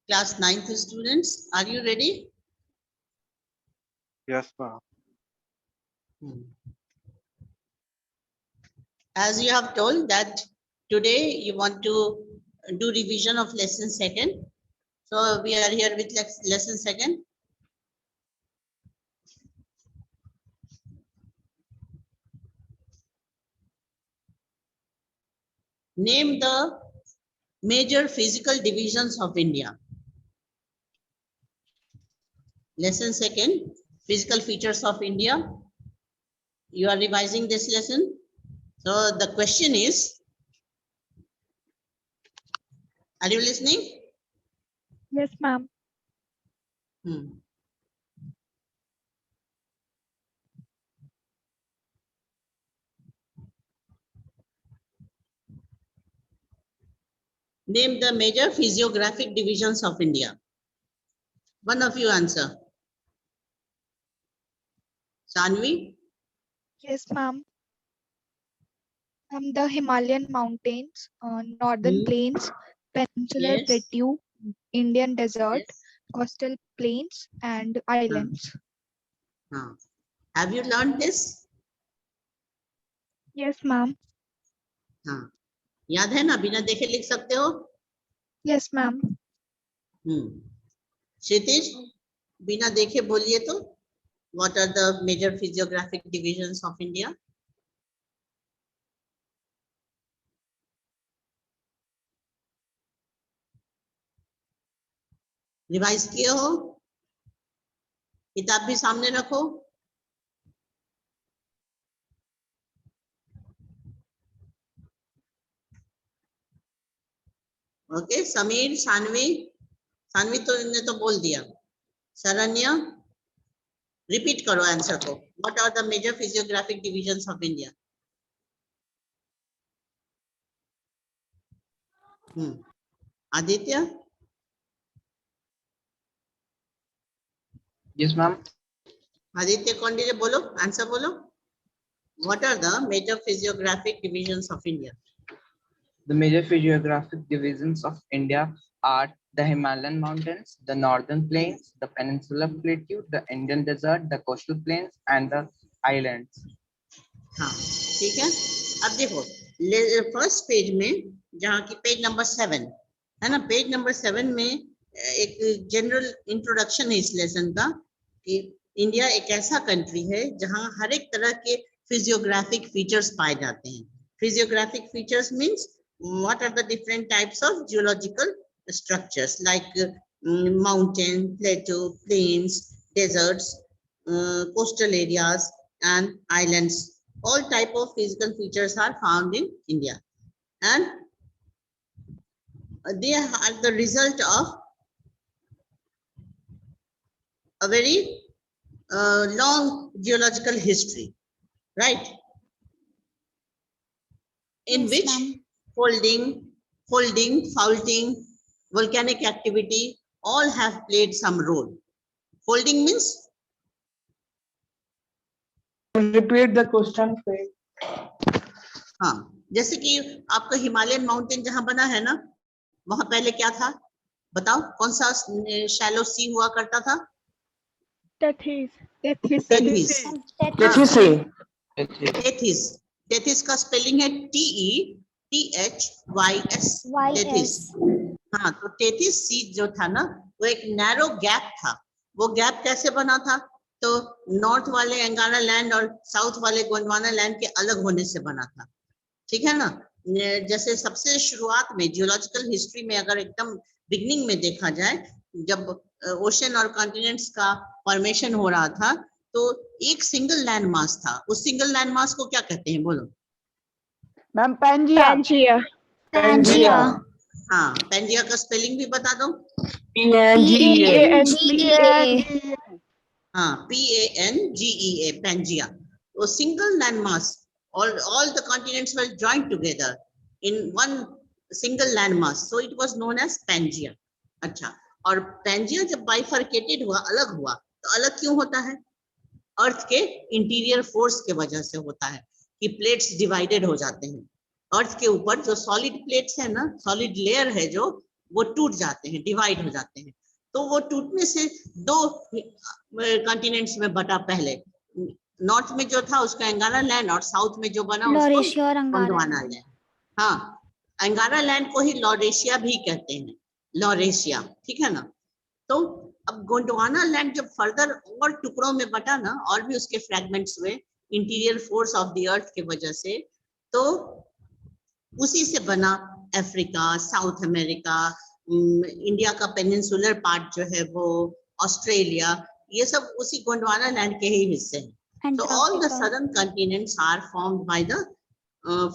Class 9th students, are you ready? Yes, ma'am. As you have told that today you want to do revision of lesson second. So we are here with lesson second. Name the major physical divisions of India. Lesson second, physical features of India. You are revising this lesson. So the question is, are you listening? Yes, ma'am. Name the major physiographic divisions of India. One of you answer. Sanvi? Yes, ma'am. The Himalayan mountains, northern plains, peninsular Yes. plateau, Indian desert, Yes. coastal plains, and islands. Have you learned this? Yes, ma'am. हाँ, याद है ना? बिना देखे लिख सकते हो? Yes, ma'am. क्षितिज, बिना देखे बोलिए तो. What are the major physiographic divisions of India? Revise किए हो? किताब भी सामने रखो. ओके, समीर, सानवी. सानवी तो इन्होंने तो बोल दिया. शरण्य, रिपीट करो आंसर को. What are the major physiographic divisions of India? Aditya? Yes, ma'am. Aditya Kaundinya बोलो, आंसर बोलो. What are the major physiographic divisions of India? The major physiographic divisions of India are the Himalayan mountains, the northern plains, the peninsular plateau, the Indian desert, the coastal plains, and the islands. हाँ, ठीक है. अब देखो, first page में, जहाँ की page number 7 है ना, पेज नंबर 7 में एक जनरल इंट्रोडक्शन है इस लेसन का कि इंडिया एक ऐसा कंट्री है जहाँ हर एक तरह के फिजियोग्राफिक फीचर्स पाए जाते हैं. Physiographic features means what are the different types of geological structures like mountain, plateau, plains, deserts, coastal areas and islands. All type of physical features are found in India, and they are the result of a very long geological history, right? In Yes, which ma'am. folding, faulting, volcanic activity all have played some role. Folding means? Repeat the question, please. हाँ, जैसे कि आपका Himalayan mountain जहां बना है ना, वहां पहले क्या था? बताओ, कौन सा शैलो सी हुआ करता था? Tethys. टेथिस. टेथिस का स्पेलिंग है TETHYS. टेथिस. हाँ, तो टेथिस सी जो था ना, वो एक नैरो गैप था. वो गैप कैसे बना था? तो नॉर्थ वाले एंगाना लैंड और साउथ वाले गोंडवाना लैंड के अलग होने से बना था. ठीक है ना? जैसे सबसे शुरुआत में जियोलॉजिकल हिस्ट्री में अगर एकदम बिगनिंग में देखा जाए, जब ओशन और कॉन्टिनेंट्स का फॉर्मेशन हो रहा था, तो एक सिंगल लैंड मास था. उस सिंगल लैंड मास को क्या कहते हैं? बोलो. Ma'am Pangaea. हाँ, पैंजिया का स्पेलिंग भी बता दो. हाँ, PANGEA, Pangea. So single landmass, all the continents were joined together in one single landmass, so it was known as Pangea. अच्छा, और Pangea जब bifurcated हुआ, अलग हुआ, तो अलग क्यों होता है? अर्थ के इंटीरियर फोर्स के वजह से होता है कि प्लेट्स डिवाइडेड हो जाते हैं. अर्थ के ऊपर जो सॉलिड प्लेट्स है ना, सॉलिड लेयर है जो, वो टूट जाते हैं, डिवाइड हो जाते हैं। तो वो टूटने से दो कॉन्टिनेंट्स में बटा। पहले नॉर्थ में जो था उसका अंगारा लैंड, और साउथ में जो बना उसको लॉरेशिया और अंगारा गोंडवाना लैंड। लैंड। हाँ, अंगारा लैंड को ही लॉरेशिया भी कहते हैं, लॉरेशिया, ठीक है ना। तो अब गोंडवाना लैंड जब फर्दर और टुकड़ों में बटा ना, और भी उसके फ्रैगमेंट्स हुए इंटीरियर फोर्स ऑफ द अर्थ की वजह से, तो उसी से बना अफ्रीका, साउथ अमेरिका, इंडिया का पेनिनसुलर पार्ट जो है वो, ऑस्ट्रेलिया, ये सब उसी गोंडवाना लैंड के ही हिस्से हैं। So all the Antarctica. southern continents are formed by the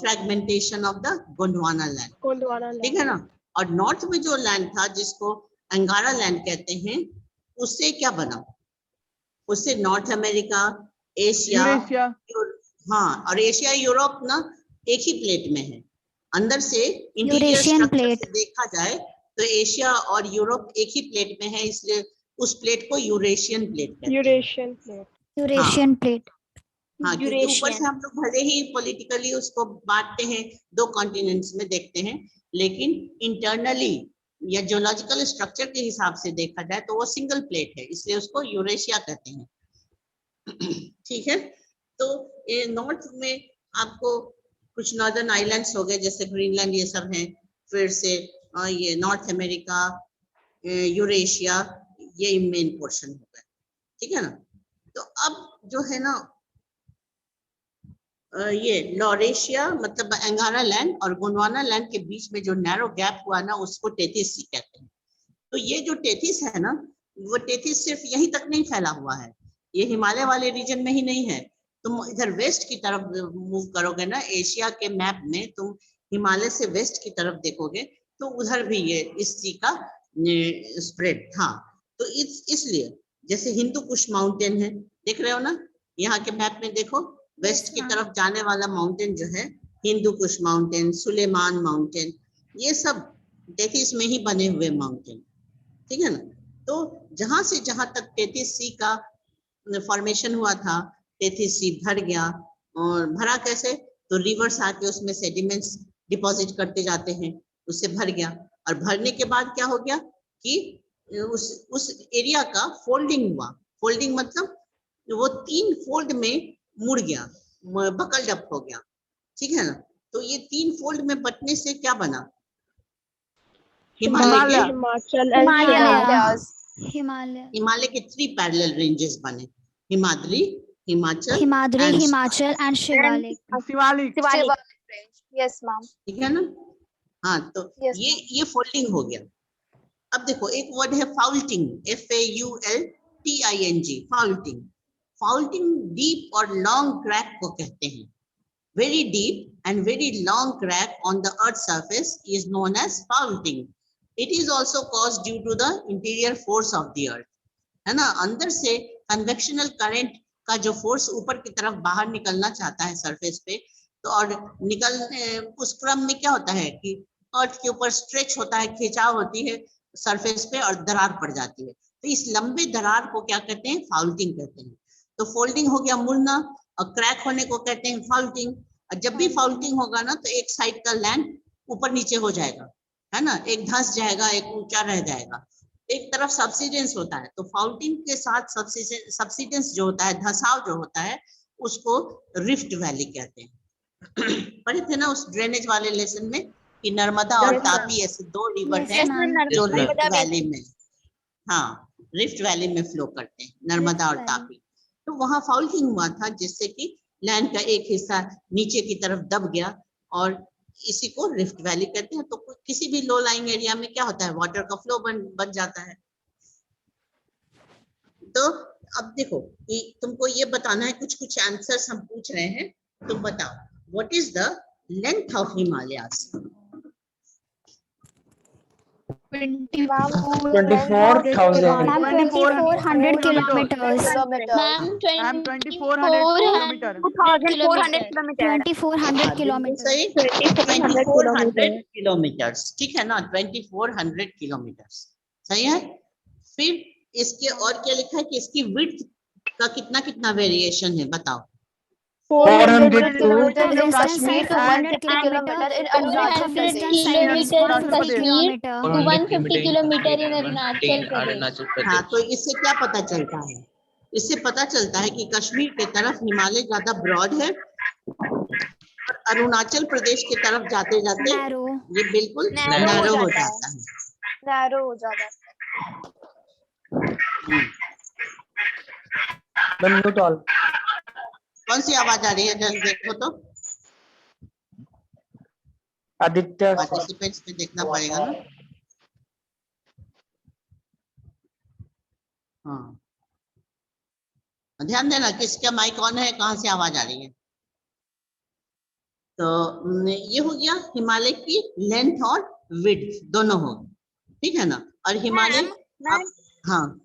fragmentation of the Gondwana land. ठीक है ना। और नॉर्थ में जो लैंड था जिसको अंगारा लैंड कहते हैं, उससे क्या बना? उससे नॉर्थ अमेरिका, एशिया, यूरेशिया। हाँ, और एशिया यूरोप ना एक ही प्लेट में है। अंदर से इंटीरियर यूरेशियन स्ट्रक्चर प्लेट। से देखा जाए तो एशिया और यूरोप एक ही प्लेट में है, इसलिए उस प्लेट को यूरेशियन प्लेट कहते हैं। Eurasian plate. Eurasian plate. हाँ, क्योंकि ऊपर से हम लोग भले ही पॉलिटिकली उसको बांटते हैं, दो कॉन्टिनेंट्स में देखते हैं, लेकिन इंटरनली या जियोलॉजिकल स्ट्रक्चर के हिसाब से देखा जाए तो वो सिंगल प्लेट है, इसलिए उसको यूरेशिया कहते हैं। ठीक है। तो नॉर्थ में आपको कुछ नॉर्दर्न आइलैंड्स हो गए, जैसे ग्रीनलैंड, ये सब हैं। फिर से ये नॉर्थ अमेरिका, यूरेशिया, ये मेन पोर्शन हो गए, ठीक है ना। तो अब जो है ना, ये लॉरेशिया मतलब अंगारा लैंड और गोंडवाना लैंड के बीच में जो नैरो गैप हुआ ना, उसको टेथिस सी कहते हैं। तो ये जो टेथिस है ना, वो टेथिस सिर्फ यहीं तक नहीं फैला हुआ है, ये हिमालय वाले रीजन में ही नहीं है। तुम इधर वेस्ट की तरफ मूव करोगे ना, एशिया के मैप में तुम हिमालय से वेस्ट की तरफ देखोगे तो उधर भी ये इस सी का स्प्रेड था। तो इसलिए जैसे हिंदू कुश माउंटेन है, देख रहे हो ना, यहाँ के मैप में देखो, वेस्ट की तरफ जाने वाला माउंटेन जो है हिंदू कुश माउंटेन, सुलेमान माउंटेन, ये सब टेथिस में ही बने हुए माउंटेन, ठीक है ना। तो जहां से जहां तक टेथिस सी का फॉर्मेशन हुआ था, टेथिस सी भर गया, और भरा कैसे? तो रिवर्स आके उसमें सेडिमेंट्स डिपॉजिट करते जाते हैं, उससे भर गया। और भरने के बाद क्या हो गया कि उस एरिया का फोल्डिंग हुआ। फोल्डिंग मतलब वो 3 फोल्ड में मुड़ गया, बकल्ड अप हो गया, ठीक है ना। तो ये 3 फोल्ड में बटने से क्या बना? हिमालय। हिमालय के 3 पैरेलल रेंजेस बने, Himadri, Himachal and Shivalik. Shivalik. Yes ma'am. ठीक है ना। हाँ, तो Yes. ये फोल्डिंग हो गया। अब देखो एक वर्ड है faulting, FAULTING, faulting. Faulting deep और लॉन्ग क्रैक को कहते हैं। Very deep and very long crack on the earth surface is known as faulting. It is also caused due to the interior force of the earth, है ना। अंदर से convectional current का जो फोर्स ऊपर की तरफ बाहर निकलना चाहता है सरफेस पे, तो और उस क्रम में क्या होता है कि अर्थ के ऊपर स्ट्रेच होता है, खिंचाव होती है सरफेस पे और दरार पड़ जाती है। तो इस लंबे दरार को क्या कहते हैं? फाउल्टिंग कहते हैं। तो फोल्डिंग हो गया मुड़ना, और क्रैक होने को कहते हैं फाउल्टिंग। और जब भी फाउल्टिंग होगा ना, तो एक साइड का लैंड ऊपर नीचे हो जाएगा, है ना, एक धंस जाएगा, एक ऊंचा रह जाएगा, एक तरफ सब्सिडेंस होता है। तो फाउल्टिंग के साथ सब्सिडेंस जो होता है, धसाव जो होता है, उसको रिफ्ट वैली कहते हैं। पढ़े थे ना उस ड्रेनेज वाले लेसन में कि नर्मदा और तापी ऐसे 2 रिवर हैं जो रिफ्ट वैली में, हाँ, रिफ्ट वैली में फ्लो करते हैं, नर्मदा और तापी। तो वहां फाउल्टिंग हुआ था, जिससे कि लैंड का एक हिस्सा नीचे की तरफ दब गया, और इसी को रिफ्ट वैली कहते हैं। तो किसी भी लो लाइंग एरिया में क्या होता है? वाटर का फ्लो बन जाता है। तो अब देखो, तुमको ये बताना है, कुछ कुछ आंसर्स हम पूछ रहे हैं, तुम बताओ, what is the length of Himalayas? 24,000 kilometers. Ma'am 2400 kilometre. 2400 kilometers. सही, 2400 किलोमीटर्स, ठीक है ना, 2400 किलोमीटर्स, सही है। फिर इसके और क्या लिखा है कि इसकी विड्थ का कितना कितना वेरिएशन है, बताओ। 400 kilometer in distance Kashmir and to 150 kilometer in 100 Arunachal distance Pradesh. and kilometer 150 Kashmir kilometer. to 150 kilometer in Arunachal Pradesh. Arunachal हाँ, Pradesh. तो इससे क्या पता चलता है? इससे पता चलता है कि कश्मीर के तरफ हिमालय ज्यादा ब्रॉड है और अरुणाचल प्रदेश की तरफ जाते जाते Narrow. ये बिल्कुल Narrow नैरो हो हो जाता है। जाता है। नैरो हो जाता है। कौन सी आवाज आ रही है? जल्द देखो तो, आदित्य पार्टिसिपेंट्स पे देखना पड़ेगा ना। हाँ, ध्यान देना किसका माइक ऑन है, कहाँ से आवाज आ रही है। तो ये हो गया हिमालय की लेंथ और विड्थ दोनों हो, ठीक है ना। और हिमालय मैम, हाँ,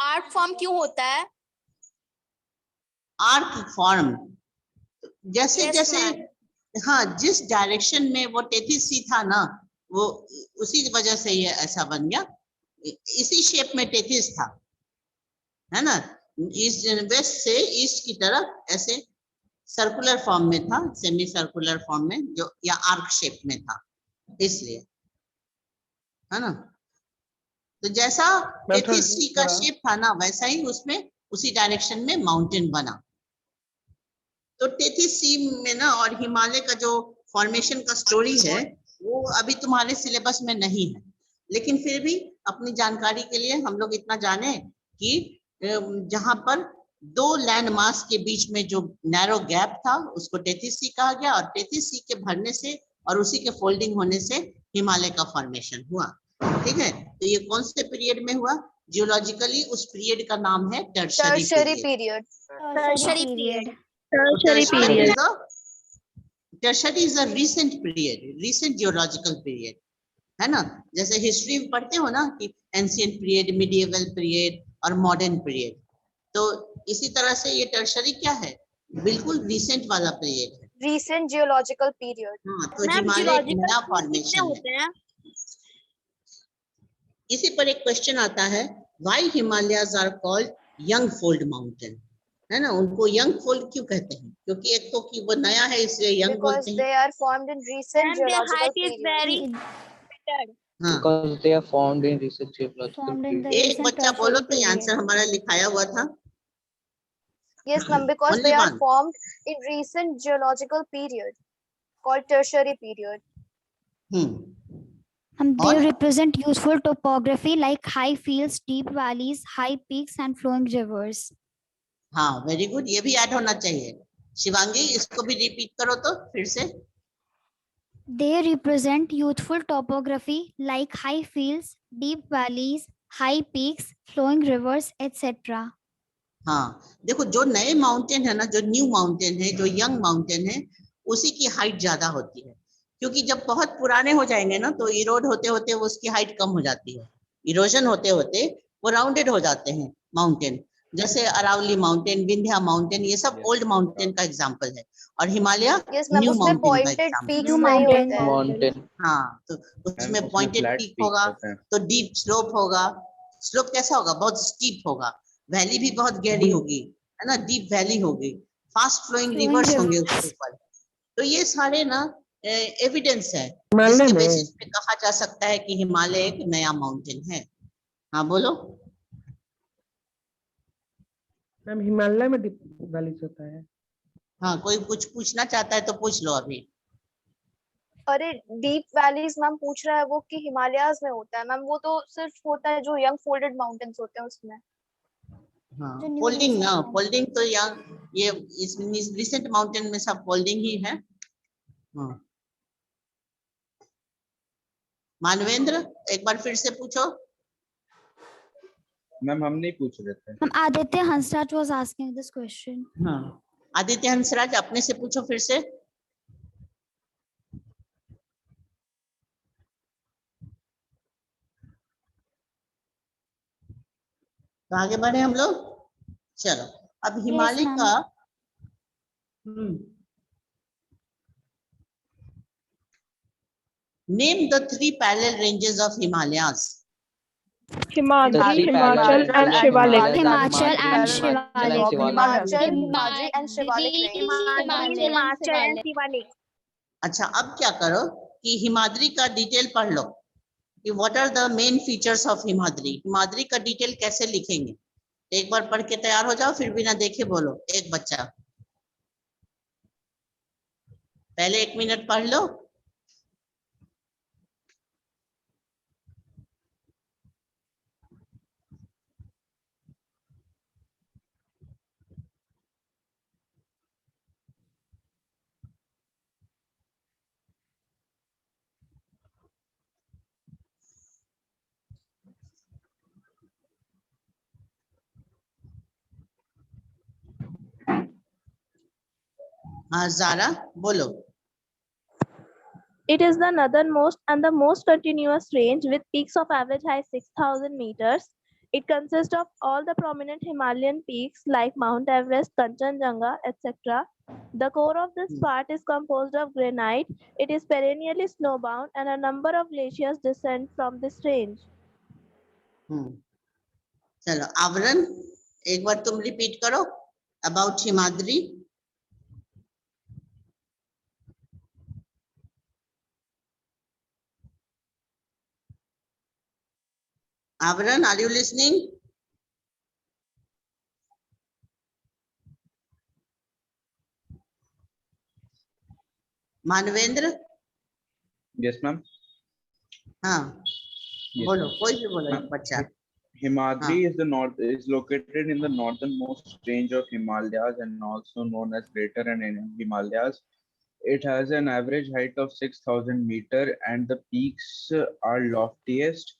आर्ट फॉर्म क्यों होता है? आर्क फॉर्म जैसे Yes, जैसे ma'am. हाँ, जिस डायरेक्शन में वो 33C था ना, वो उसी वजह से ये ऐसा बन गया। इसी शेप में 33 था, है ना। ईस्ट वेस्ट से ईस्ट की तरफ ऐसे सर्कुलर फॉर्म में था, सेमी सर्कुलर फॉर्म में, जो या आर्क शेप में था, इसलिए, है ना। तो जैसा 33C का शेप था ना, वैसा ही उसमें उसी डायरेक्शन में माउंटेन बना। तो 33C में ना और हिमालय का जो फॉर्मेशन का स्टोरी है वो अभी तुम्हारे सिलेबस में नहीं है, लेकिन फिर भी अपनी जानकारी के लिए हम लोग इतना जाने कि जहां पर दो लैंड मास के बीच में जो नैरो गैप था उसको 33C कहा गया, और 33C के भरने से और उसी के फोल्डिंग होने से हिमालय का फॉर्मेशन हुआ, ठीक है। तो ये कौन से पीरियड में हुआ? जियोलॉजिकली उस पीरियड का नाम है tertiary tertiary period. Period. Tertiary period. Tertiary is a recent period, recent geological period, है ना। जैसे हिस्ट्री में पढ़ते हो ना कि एंशिएंट पीरियड, मिडिएवल पीरियड और मॉडर्न पीरियड, तो इसी तरह से ये टर्शरी क्या है? बिल्कुल रिसेंट वाला पीरियड है। Recent geological period. हाँ, तो हिमालय एक नया फॉर्मेशन है। इसी पर एक क्वेश्चन आता है, why Himalayas are called young fold mountain, है ना। उनको यंग फोल्ड क्यों कहते हैं? क्योंकि एक तो कि वो नया है इसलिए यंग Because बोलते हैं। they are formed in recent geological period. हाँ, Because they are formed in recent geological Formed in the period. एक recent बच्चा बोलो tertiary तो ये period. आंसर हमारा लिखाया हुआ था। Yes, ma'am, because Only they are one. formed in recent geological period called tertiary period. They और? represent useful topography like high fields, deep valleys, high peaks, and flowing rivers. हाँ, very good, ये भी add होना चाहिए। शिवांगी, इसको भी repeat करो तो फिर से। They represent youthful topography like high fields, deep valleys, high peaks, flowing rivers, etc. हाँ, देखो जो नए माउंटेन है ना, जो न्यू माउंटेन है, जो यंग माउंटेन है, उसी की हाइट ज्यादा होती है, क्योंकि जब बहुत पुराने हो जाएंगे ना तो इरोड होते होते वो उसकी हाइट कम हो जाती है। इरोजन होते होते वो राउंडेड हो जाते हैं माउंटेन, जैसे अरावली माउंटेन, विंध्या माउंटेन, ये सब ओल्ड माउंटेन का एग्जांपल है। और हिमालय Yes, ma'am, न्यू उसमें माउंटेन का pointed एग्जांपल peaks New नहीं mountain. होते हैं। Mountain. हाँ, तो उसमें पॉइंटेड flat पीक peaks होगा, होते हैं। तो डीप स्लोप होगा। स्लोप कैसा होगा? बहुत स्टीप होगा। वैली भी बहुत गहरी होगी, है ना, डीप वैली होगी, फास्ट फ्लोइंग Flowing रिवर्स होंगे rivers. उसके ऊपर। तो ये सारे ना एविडेंस है जिसके बेसिस पे कहा जा सकता है कि हिमालय एक नया माउंटेन है। हाँ बोलो। मैम हिमालय में वैलीज होता है। हाँ, कोई कुछ पूछना चाहता है तो पूछ लो अभी। अरे डीप वैलीज मैम पूछ रहा है वो कि हिमालयाज में होता है मैम, वो तो सिर्फ होता है जो यंग फोल्डेड माउंटेन्स होते हैं उसमें। हाँ, जो new फोल्डिंग recent ना, mountain. फोल्डिंग तो ये इस रिसेंट माउंटेन में सब फोल्डिंग ही है। हाँ, मानवेंद्र एक बार फिर से पूछो। मैम हम नहीं पूछ रहे थे। Aditya Hansraj was asking this question. हाँ, आदित्य हंसराज अपने से पूछो फिर से। तो आगे बढ़े हम लोग। चलो, अब हिमालय ma'am. का name the 3 parallel ranges of Himalayas. Himadri, three Himachal parallel and ranges, Shivalik. Himachal and Himachal and Shivalik. Shivalik. Himachal, Himadri and Shivalik range. Himachal and Shivalik. अच्छा, अब क्या करो कि हिमाद्री का डिटेल पढ़ लो कि what are the main features of Himadri. Himadri का डिटेल कैसे लिखेंगे, एक बार पढ़ के तैयार हो जाओ, फिर बिना देखे बोलो। एक बच्चा पहले 1 मिनट पढ़ लो। हाँ जारा बोलो। It is the northernmost and the most continuous range with peaks of average height 6,000 meters. It consists of all the prominent Himalayan peaks like Mount Everest, Kanchenjunga, etc. The core of this part is composed of granite. It is perennially snowbound and a number of glaciers descend from this range. चलो आवरण एक बार तुम repeat करो about Himadri. Avaran, are you listening? Manvendra? Yes, ma'am. हाँ Yes, बोलो, ma'am. कोई भी बोलो Ma'am, बच्चा। Himadri is located in the northernmost range of Himalayas and also known as Greater and Inner Himalayas. It has an average height of 6,000 meter and the peaks are loftiest.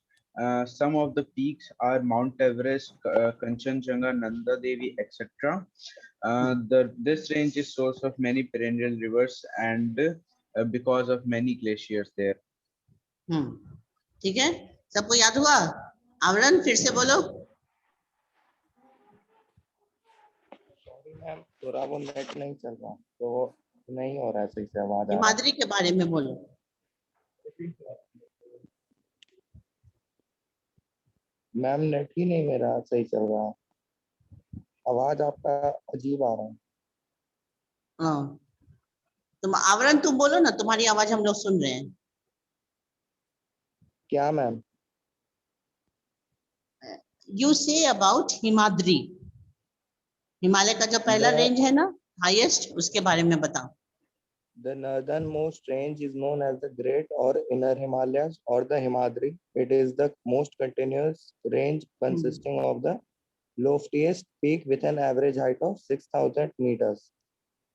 Some of the peaks are Mount Everest, Kanchenjunga, Nanda Devi, etc. This range is source of many perennial rivers and because of many glaciers there. ठीक है, सबको याद हुआ? आवरण फिर से बोलो। Sorry ma'am, थोड़ा वो नेट नहीं चल रहा तो नहीं हो रहा है सही से आवाज। हिमाद्री के बारे में बोलो। मैम नेट ही नहीं मेरा सही चल रहा, आवाज आपका अजीब आ रहा है। तुम आवरण तुम बोलो ना, तुम्हारी आवाज हम लोग सुन रहे हैं। क्या ma'am? You say about Himadri, Himalaya का जो पहला रेंज है ना हाईएस्ट, उसके बारे में बताओ। The northernmost range is known as the Great or Inner Himalayas or the Himadri. It is the most continuous range consisting of the loftiest peak with an average height of 6,000 meters.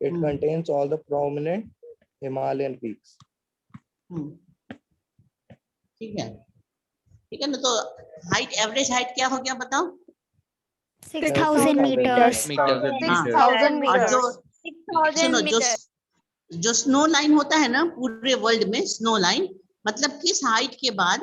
It contains all the prominent Himalayan peaks. ठीक है, ठीक है ना। तो height, average height क्या हो गया बताओ? 6,000 meters. 6,000 और meters. जो सुनो, जो स्नो लाइन होता है ना पूरे वर्ल्ड में, स्नो लाइन मतलब किस हाइट के बाद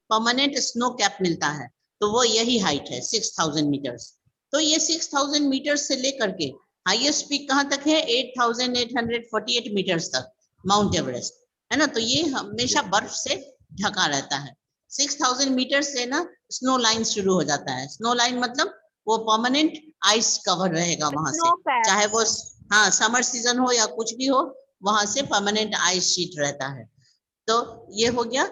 परमानेंट स्नो कैप मिलता है, तो वो यही हाइट है 6,000 मीटर्स। तो ये 6,000 मीटर्स से लेकर के हाईएस्ट पीक कहाँ तक है? 8,848 मीटर्स तक, माउंट एवरेस्ट है ना। तो ये हमेशा बर्फ से ढका रहता है। 6,000 मीटर से ना स्नो लाइन शुरू हो जाता है। स्नो लाइन मतलब वो परमानेंट आइस कवर रहेगा वहां से, चाहे वो हाँ समर सीजन हो या कुछ भी हो, वहां से परमानेंट आइस शीट रहता है। तो ये हो गया,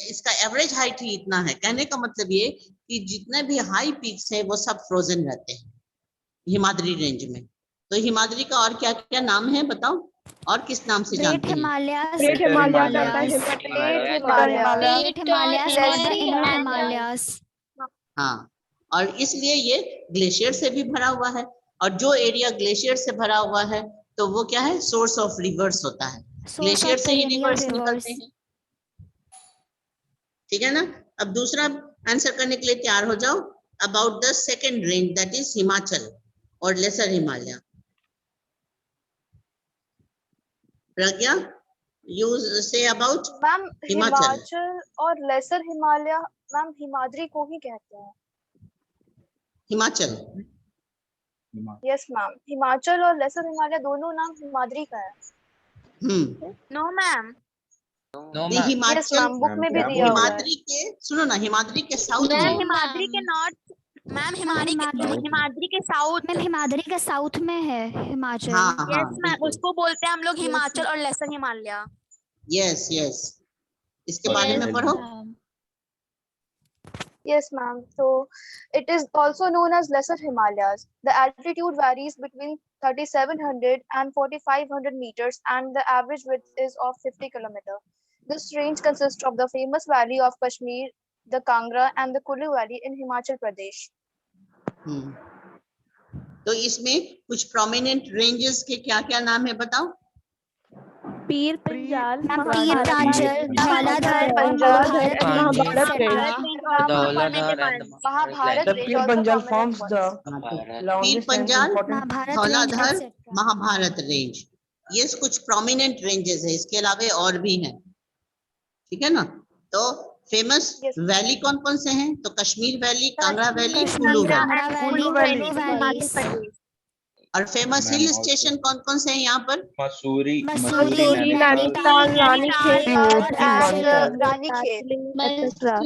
इसका एवरेज हाइट ही इतना है। कहने का मतलब ये कि जितने भी हाई पीक्स है वो सब फ्रोजन रहते हैं हिमाद्री रेंज में। तो हिमाद्री का और क्या क्या नाम है बताओ, और किस नाम से जानते हैं? Great Himalayas, हाँ, और इसलिए ये ग्लेशियर से भी भरा हुआ है। और जो एरिया ग्लेशियर से भरा हुआ है तो वो क्या है? सोर्स ऑफ रिवर्स होता है, ग्लेशियर से ही रिवर्स निकलते हैं। ठीक है ना। अब दूसरा आंसर करने के लिए तैयार हो जाओ। About the second range that is Himachal और lesser Himalaya. Pragya, you say about ma'am Himachal और लेसर हिमालय, मैम हिमाद्री को ही कहते हैं। हिमाचल, यस मैम, हिमाचल और लेसर हिमालय दोनों नाम हिमाद्री का है। No ma'am, No, The ma'am. Yes Himachal ma'am book में भी क्या दिया हुआ है। हिमाद्री के, सुनो ना, हिमाद्री के साउथ मैम में, हिमाद्री के नॉर्थ, मैम हिमाद्री हिमाद्री- हिमाद्री के साउथ। मैम हिमाद्री के साउथ में है हिमाचल। हाँ हाँ यस मैम, बिल्कुल, उसको बोलते हैं हम लोग Yes, हिमाचल और लेसर हिमालय। यस यस, इसके बारे में पढ़ो। Yes, ma'am. So it is also known as Lesser Himalayas. The altitude varies between 3,700 and 4,500 meters, and the average width is of 50 kilometers. This range consists of the famous valley of Kashmir, the Kangra, and the Kulu Valley in Himachal Pradesh. तो इसमें कुछ prominent ranges के क्या क्या नाम है बताओ। Pir Panjal, ma'am Mahabharat तीर्थांचल, Dhauladhar और Punjab, Mahabharat Mahabharat range, range. etc. Dhauladhar and the Mahabharat The range Pir also Panjal prominent forms ones. the हाँ, तो Pir longest and Panjal, important. Mahabharat range, Dhauladhar, etc. Mahabharat range, ये कुछ प्रोमिनेंट रेंजेस है। इसके अलावा और भी हैं, ठीक है ना। तो फेमस Yes. वैली कौन कौन से हैं? तो Kashmir valley, Kangra valley, Kullu Kashmir, valley. Kangra Kulu valley, Valley, Kullu Himachal valley, Pradesh. और फेमस Ma'am, हिल also- स्टेशन कौन कौन से हैं यहाँ पर? Mussoorie, Mussoorie, Nainital, Nainital, Nainital, Nainital Nainital, and Nainital. Ranikhet. etc.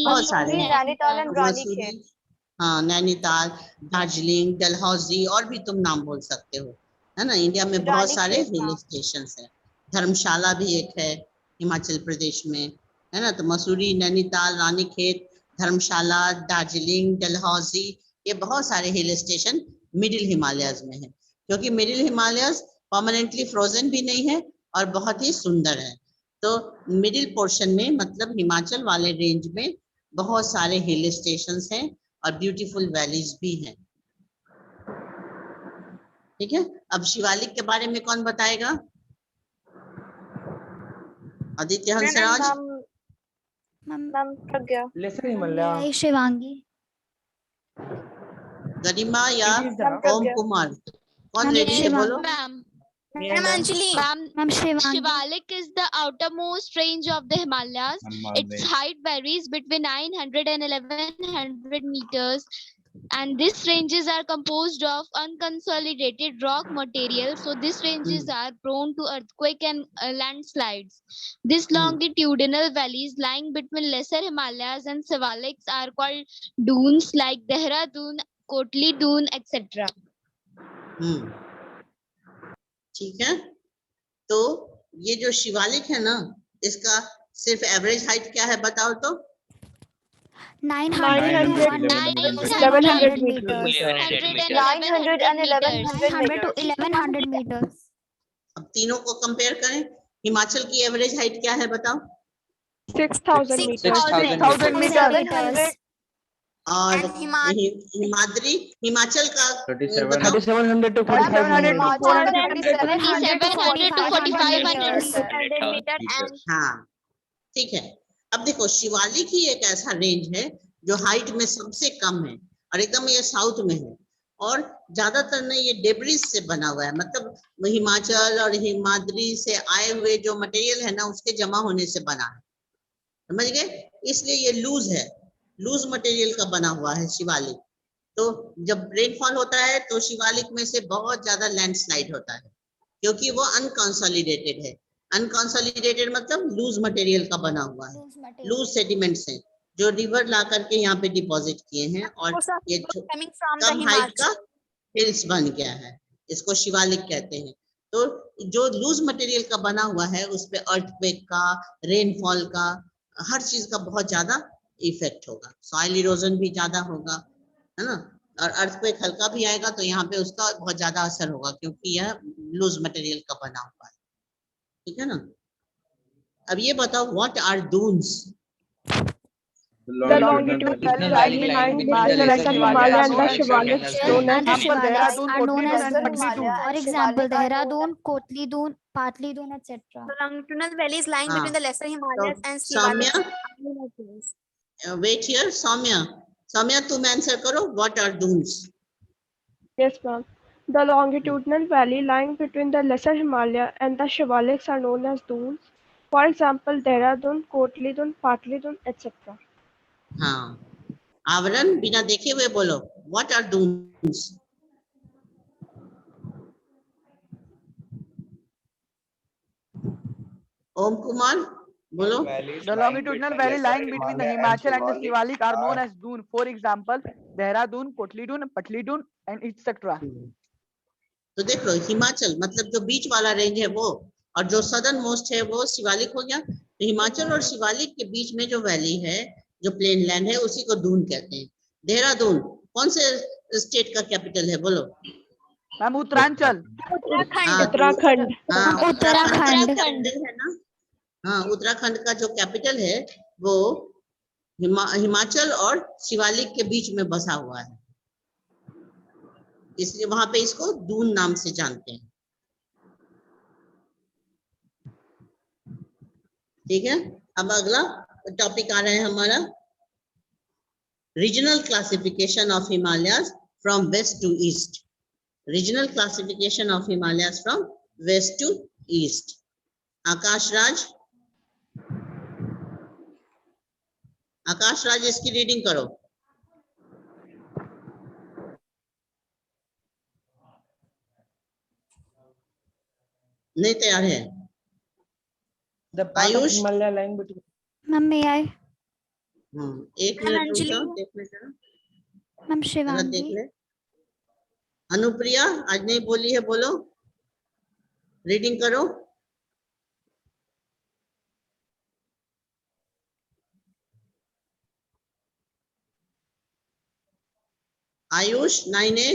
बहुत सारे Masuरी, हैं। Nainital and Mussoorie, Ranikhet. हाँ, नैनीताल, दार्जिलिंग, डलहौजी, और भी तुम नाम बोल सकते हो, है ना। इंडिया में बहुत सारे रानीखेत, हिल हाँ। स्टेशन है। धर्मशाला भी एक है हिमाचल प्रदेश में, है ना। तो मसूरी, नैनीताल, रानीखेत, धर्मशाला, दार्जिलिंग, डलहौजी, ये बहुत सारे हिल स्टेशन मिडिल हिमालयस में है, क्योंकि मिडिल हिमालयस परमानेंटली फ्रोजन भी नहीं है और बहुत ही सुंदर है। तो मिडिल पोर्शन में, मतलब हिमाचल वाले रेंज में, बहुत सारे हिल स्टेशंस हैं और ब्यूटीफुल वैलीज भी हैं, ठीक है। अब शिवालिक के बारे में कौन बताएगा? आदित्य हंसराज। मैम प्रज्ञा। Lesser Himalaya. मेरा ही शिवांगी। गरिमा या It is the ओम कुमार, कौन मैम रेडी है? शिवांगी। बोलो। Ma'am Anjali. Ma'am Shivangi. Shivalik is the outermost range of the Himalayas. Its height varies between 900 and 1100 meters, and these ranges are composed of unconsolidated rock material. So these ranges are prone to earthquake and landslides. These longitudinal valleys lying between Lesser Himalayas and Shivaliks are called dunes, like Dehradun, Kotli Dune, etc. ठीक है। तो ये जो शिवालिक है ना, इसका सिर्फ average height क्या है बताओ तो? 900 to 1100 meters. 900 to 1100 meters. अब तीनों को कंपेयर करें, हिमाचल की एवरेज हाइट क्या है बताओ? 6,000 meters. 6,000 meters. और And हिमाद्री, हिमाचल का 3,700 to 4,500 meters. 700 to 4,500 and हाँ, ठीक है। अब देखो, शिवालिक ही एक ऐसा रेंज है जो हाइट में सबसे कम है और एकदम ये साउथ में है, और ज्यादातर ने ये डेब्रिस से बना हुआ है, मतलब हिमाचल और हिमाद्री से आए हुए जो मटेरियल है ना, उसके जमा होने से बना है, समझ गए। इसलिए ये लूज है, लूज मटेरियल का बना हुआ है शिवालिक। तो जब रेनफॉल होता है तो शिवालिक में से बहुत ज्यादा लैंडस्लाइड होता है, क्योंकि वो अनकंसोलिडेटेड है। अनकंसोलिडेटेड मतलब लूज मटेरियल का बना हुआ है, लूज सेडिमेंट्स हैं जो रिवर ला करके यहाँ पे डिपॉजिट किए हैं, और ये coming from the come height का Himachal. हिल्स बन गया है, इसको शिवालिक कहते हैं। तो जो लूज मटेरियल का बना हुआ है, उस पे अर्थक्वेक का, रेनफॉल का, हर चीज का बहुत ज्यादा इफेक्ट होगा। सॉइल इरोजन भी ज्यादा होगा, है ना, और अर्थक्वेक हल्का भी आएगा तो यहाँ पे उसका बहुत ज्यादा असर होगा, क्योंकि यह लूज मटेरियल का बना हुआ है, ठीक है ना। अब ये बताओ, what are duns? The longitudinal valley lying between the Lesser Himalaya and the Shivaliks, known as And Shivaliks are known as Lesser Patli Dune. Himalaya For and example, Shivalika are known Dehradun, Kotli Dune, Patli Dune, etc. The longitudinal valleys lying हाँ, between the Lesser Himalayas and Soumya, Shivaliks. Wait here. Soumya तुम answer करो, what are duns? Yes, ma'am. The longitudinal valley lying between the Lesser Himalaya and the Shivaliks are known as dunes. For example, Dehradun, Kotli Dune, Patli Dune, etc. हाँ, आवरण बिना देखे हुए बोलो, what are dunes? ओम कुमार बोलो। The longitudinal valley lying between the Himachal and the Shivalik are known as Doon. For example, Dehradun, Kotli Doon, Patli Doon, and etc. तो देख लो, हिमाचल मतलब जो बीच वाला रेंज है वो, और जो सदर्न मोस्ट है वो शिवालिक हो गया। तो हिमाचल और शिवालिक के बीच में जो वैली है, जो प्लेन लैंड है, उसी को दून कहते हैं। देहरादून कौन से स्टेट का कैपिटल है बोलो? मैम उत्तरांचल। उत्तराखंड। हाँ, उत्तराखंड। कैपिटल है ना। हाँ, उत्तराखंड का जो कैपिटल है वो हिमाचल और शिवालिक के बीच में बसा हुआ है, इसलिए वहां पे इसको दून नाम से जानते हैं। ठीक है, अब अगला टॉपिक आ रहा है हमारा regional classification of Himalayas from west to east. Regional classification of Himalayas from west to east. Akash Raj इसकी रीडिंग करो। नहीं तैयार है? आयुष। Ma'am may I? एक मिनट रुक जाओ, देखने जरा। मैम जरा शिवांगी। देख ले। अनुप्रिया आज नहीं बोली है, बोलो, रीडिंग करो। Ayush 9A,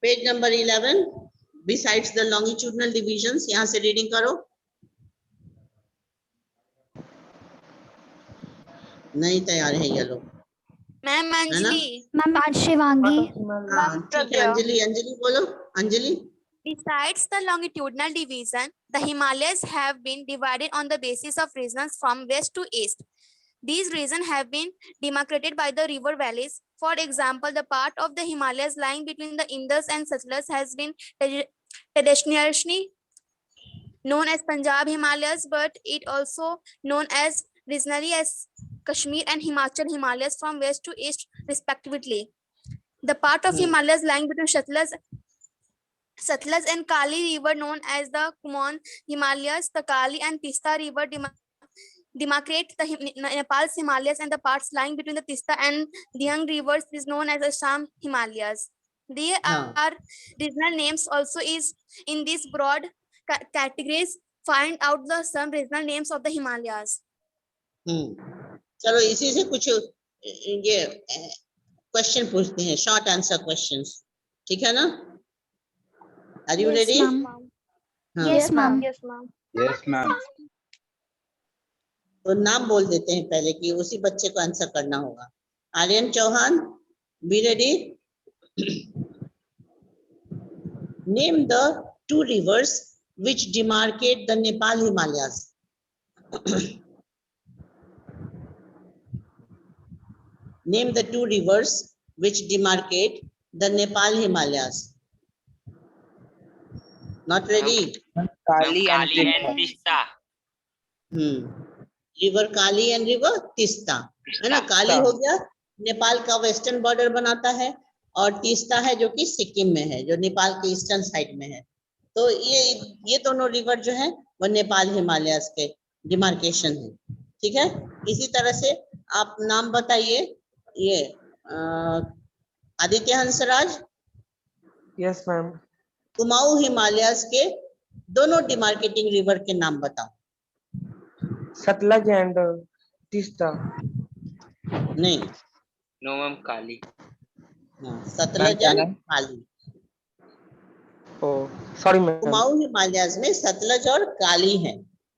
page number 11, besides the longitudinal divisions, यहाँ से रीडिंग करो। नहीं तैयार है ये लोग। मैम अंजलि। मैम शिवांगी। हाँ ठीक है, अंजलि बोलो। Anjali. Besides the longitudinal division, the Himalayas have been divided on the basis of regions from west to east. These regions have been demarcated by the river valleys. For example, the part of the Himalayas lying between the Indus and Satluj has been traditionally known as Punjab Himalayas, but it also known as regionally as Kashmir and Himachal Himalayas from west to east respectively. The part of Himalayas lying between Satluj and Kali river known as the Kumaon Himalayas, the Kali and Tista river demarcate the Nepal's Himalayas, and the parts lying between the Tista and Dihang rivers is known as the Assam Himalayas. There are regional names also is in these broad categories. Find out the some regional names of the Himalayas. चलो इसी से कुछ ये question पूछते हैं, short answer questions, ठीक है ना? Are you ready? Yes, ma'am. Yes, ma'am. Yes, ma'am. तो नाम बोल देते हैं पहले कि उसी बच्चे को आंसर करना होगा। Aryan Chauhan, be ready? Name the 2 rivers which demarcate the Nepal Himalayas. Name the 2 rivers which demarcate the Nepal Himalayas. Not ready? Kali and Tista. River Kali and river Teesta, है ना? काली हो गया नेपाल का वेस्टर्न बॉर्डर बनाता है, और तीस्ता है जो कि सिक्किम में है, जो नेपाल के ईस्टर्न साइड में है। तो ये दोनों रिवर जो है वो नेपाल हिमालयस के डिमार्केशन है, ठीक है? इसी तरह से आप नाम बताइए, ये आदित्य हंसराज। Yes ma'am. कुमाऊं हिमालयस के दोनों डिमार्केटिंग रिवर के नाम बताओ। सतलज एंड तीस्ता। नहीं, no ma'am, Kali. Sutlej and Kali. Sorry ma'am. Kumaon Himalayas में सतलज और काली है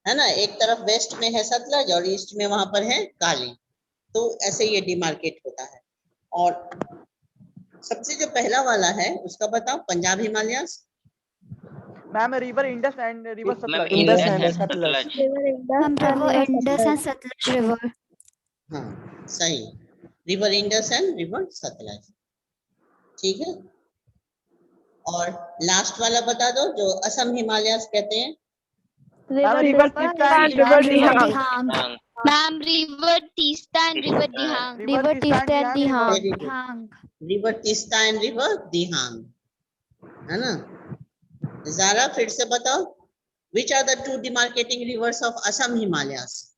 ना? एक तरफ वेस्ट में है सतलज और ईस्ट में वहां पर है काली। तो ऐसे ये डिमार्केट होता है। और सबसे जो पहला वाला है उसका बताओ, Punjab Himalayas. Ma'am river Indus and river Sutlej. Indus and Sutlej. Indus and Sutlej river. हाँ सही, river Indus and river Sutlej, ठीक है? और लास्ट वाला बता दो जो असम हिमालयस कहते हैं। River Teesta and river Dihang. Ma'am, river Tista and river Dihang. River Tista and Dihang. River Teesta and river Dihang, है ना? ज़ारा फिर से बताओ। Which are the two demarcating rivers of Assam Himalayas?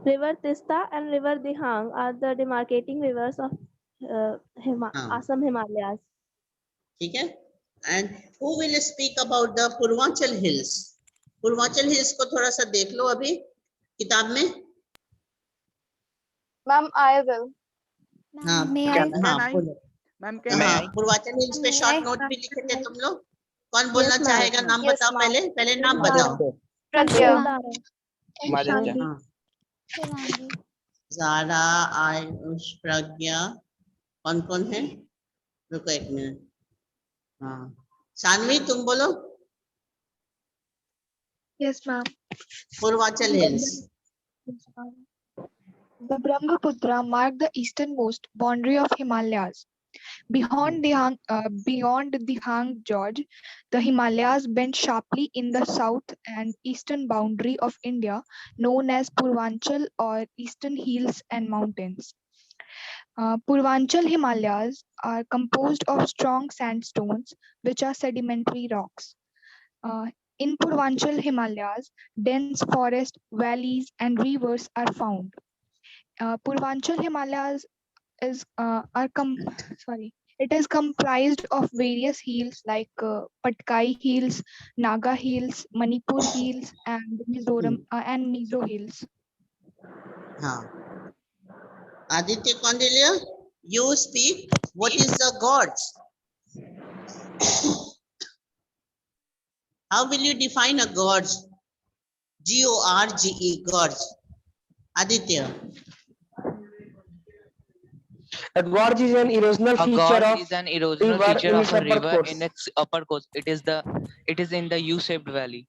River Tista and River Dihang are the demarcating rivers of Assam Himalayas. ठीक है? And who will speak about the Purvanchal Hills? Purvanchal Hills को थोड़ा सा देख लो अभी किताब में. Ma'am, I will. हाँ, May I? हाँ, बोलो. मैम हाँ, पूर्वांचल हिल्स पे शॉर्ट नोट भी लिखे थे तुम लोग. कौन बोलना चाहेगा? नाम Yes, बताओ ma'am. पहले नाम बताओ. Pragya. Shivangi. ज़ारा, आयुष, प्रज्ञा, कौन कौन है? रुको एक मिनट. हाँ, सानवी तुम बोलो. Yes, ma'am. Purvanchal hills. The Brahmaputra mark the easternmost boundary of Himalayas. Beyond Dihang Gorge, the Himalayas bend sharply in the south and eastern boundary of India, known as Purvanchal or Eastern Hills and Mountains. Purvanchal Himalayas are composed of strong sandstones, which are sedimentary rocks. In Purvanchal Himalayas, dense forest, valleys, and rivers are found. Purvanchal Himalayas is it is comprised of various hills like Patkai Hills, Naga Hills, Manipur Hills, and Mizoram and Mizo Hills. हाँ. Aditya Kondilia, you speak. What is the gorge? How will you define a gorge? G-O-R-G-E, gorge. Aditya. A gorge is an erosional A feature gorge of is an erosional river feature in of its a upper river course. in its upper course. It is in the U-shaped valley.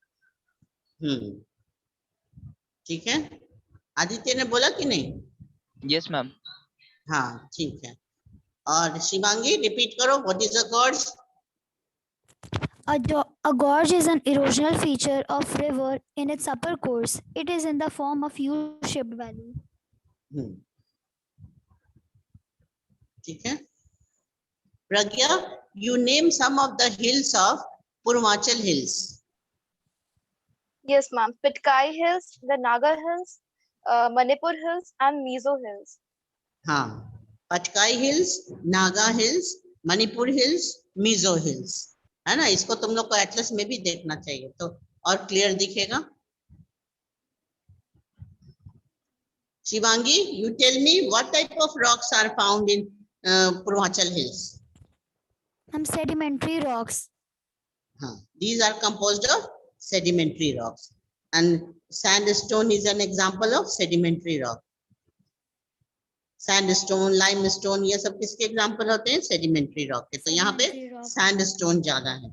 ठीक है. आदित्य ने बोला कि नहीं? Yes, ma'am. हाँ, ठीक है. और शिवांगी रिपीट करो. What is a gorge? A gorge is an erosional feature of river in its upper course. It is in the form of U-shaped valley. ठीक है. Pragya, you name some of the hills of Purvanchal Hills. Yes, ma'am. Patkai Hills, the Naga Hills, Manipur Hills, and Mizo Hills. हाँ, Patkai Hills, Naga Hills, Manipur Hills, Mizo Hills. है ना? इसको तुम लोग को Atlas में भी देखना चाहिए तो और क्लियर दिखेगा. Shivangi, you tell me what type of rocks are found in Purvanchal Hills? Sedimentary rocks. These are composed of sedimentary rocks, and sandstone is an example of sedimentary rock. Sandstone, limestone, ये सब किसके example होते हैं? Sedimentary rock के. तो यहाँ पे sandstone ज्यादा है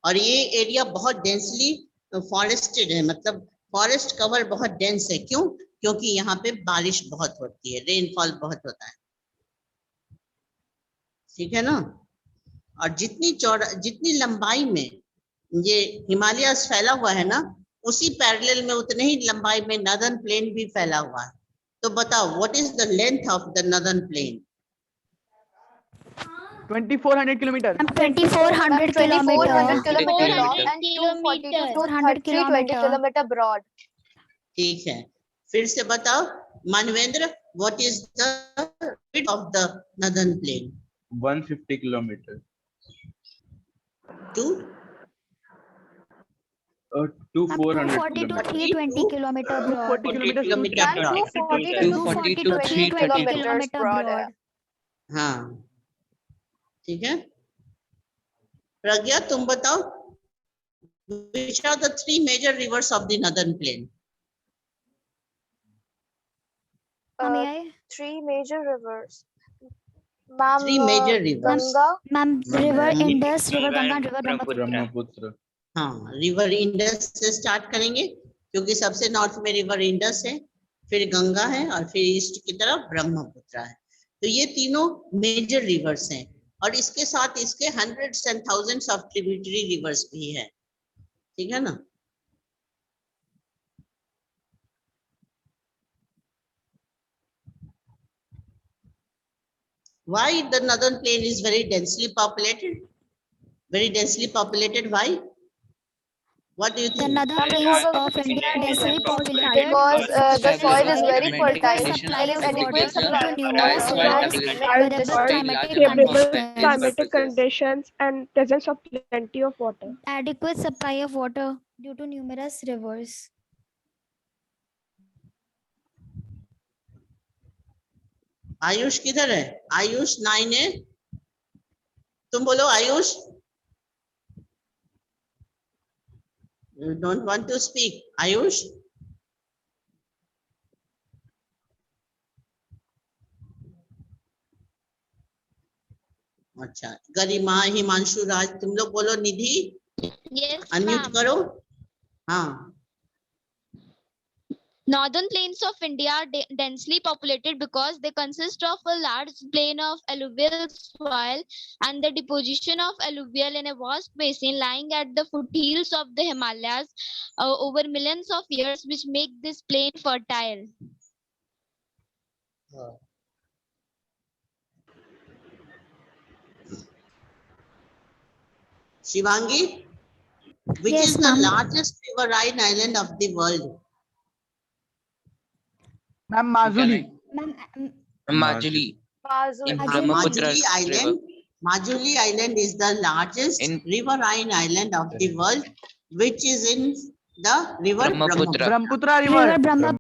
और ये एरिया बहुत डेंसली फॉरेस्टेड है. मतलब फॉरेस्ट कवर बहुत डेंस है. क्यों? क्योंकि यहाँ पे बारिश बहुत होती है, रेनफॉल बहुत होता है. ठीक है ना? और जितनी लंबाई में ये हिमालयस फैला हुआ है ना, उसी पैरेलल में उतने ही लंबाई में नॉर्दर्न प्लेन भी फैला हुआ है. तो बताओ, what is the length of the northern plain? 2400 kilometers. 2400 400 kilometers. long and 240 to 400 320 kilometer broad. ठीक है. फिर से बताओ Manvendra, what is the width of the northern plain? 150 kilometers. To 240 to 320 kilometer broad. 240 kilometers. 240 to 320 kilometer broad. हाँ, ठीक है. प्रज्ञा तुम बताओ, which are the three major rivers of the northern plain? Three major rivers. Ma'am, Three major rivers. Ganga. Ma'am, river Indus, river Ganga, and river Brahmaputra. Brahmaputra. हाँ, river Indus से start करेंगे क्योंकि सबसे नॉर्थ में river Indus है, फिर गंगा है और फिर ईस्ट की तरफ ब्रह्मपुत्र है. तो ये तीनों मेजर रिवर्स हैं और इसके साथ इसके hundreds and thousands of tributary reverse भी है. ठीक है ना? Why the northern plain is very densely populated? Very densely populated. Why? What do you The think? northern plains of India are densely populated Because the soil is very adequate fertile. supply There is of adequate water supply due to of numerous water rivers, and favorable climatic favorable conditions, climatic conditions and presence of plenty of water. adequate supply of water due to numerous rivers. Ayush किधर है? Ayush 9A, तुम बोलो Ayush. You don't want to speak, Ayush? अच्छा, गरिमा, हिमांशु, राज, तुम लोग बोलो. निधि, Yes, unmute ma'am. करो. हाँ. Northern plains of India are densely populated because they consist of a large plain of alluvial soil and the deposition of alluvial in a vast basin lying at the foothills of the Himalayas over millions of years, which make this plain fertile. Shivangi, which Yes, is the ma'am. largest riverine island of the world? Ma'am, Majuli. Ma'am, Majuli. in Brahmaputra Majuli Island. River. Majuli Island is the largest riverine island of the world, which is in the river Brahmaputra. Brahmaputra River. River Brahmaputra